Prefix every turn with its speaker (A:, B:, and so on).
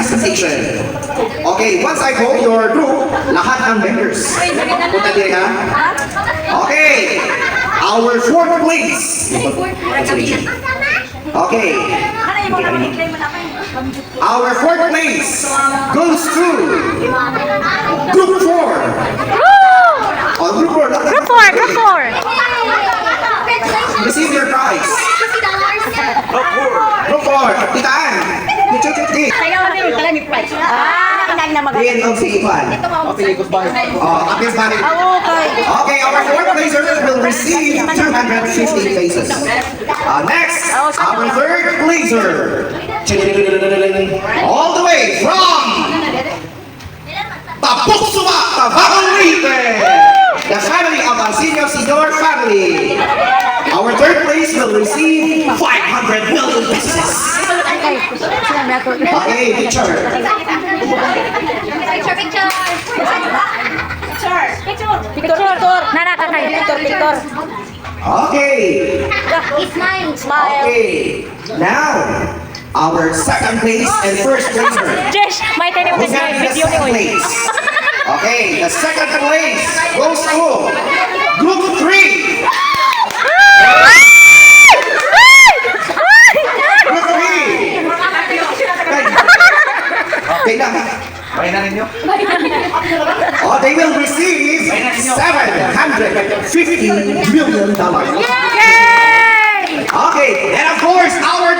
A: presentation. Okay, once I call your group, lahat ng members. Punta din ha? Okay, our fourth place. Okay, our fourth place goes to Group 4. Oh, Group 4.
B: Group 4, Group 4.
A: Receive your prize. Group 4. Titaan.
B: Sayaw natin yung kalamig price. Kinag na
A: Riyan ang si Ivan. Appeals Banit. Okay, our fourth placers will receive 250 pesos. Next, our third placer. All the way from Tapuksuma, Tabacolite. The family of Arsenio Sidor family. Our third place will receive 500 million pesos. Okay, picture.
B: Picture. Nana, kakay. Picture.
A: Okay.
B: Smile.
A: Okay. Now, our second place and first placer.
B: Jesh, may tayo
A: Who's
B: mo
A: having the
B: video ni
A: second
B: Uy.
A: place? Okay, the second place goes to Group 3. Group 3. Okay na. Oh, they will receive $750 million.
B: Yay!
A: Okay, and of course, our